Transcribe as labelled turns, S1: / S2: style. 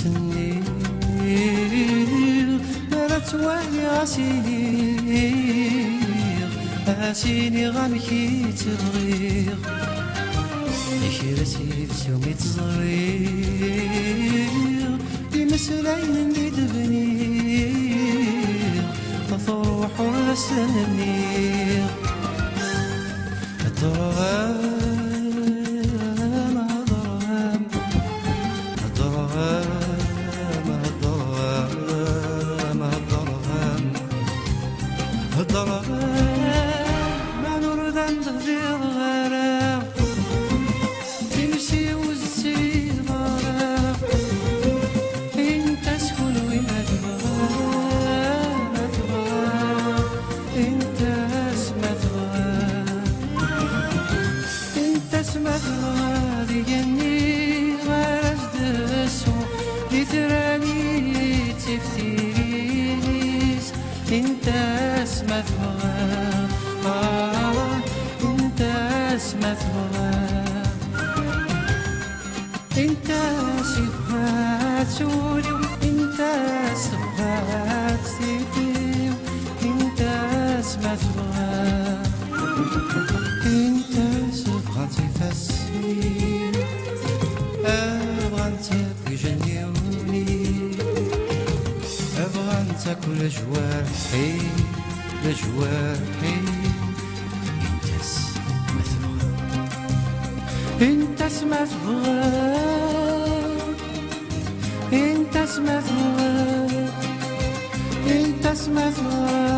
S1: سني ما توالي عسيني غنكي تبغيغ يشيرتي بسومي تزريغ بمسلاين اللي دبنيغ تروح ورسنيغ ما نريد أن تغير غيره تمشي وتسير غيره انت شكون وين تبغى انت اسمع تبغى انت اسمع تبغى ديالني غير جدسو لثراني تفتيريس انت اسمع تبغى انت اسمع تبغى انت سبغات سولي انت سبغات سيدي انت اسمع تبغى انت سبغات تفسير ابغى انت تجنيوني ابغى انت كل جوارحي لجوارحي انت اسمع تبغى انت اسمع تبغى انت اسمع تبغى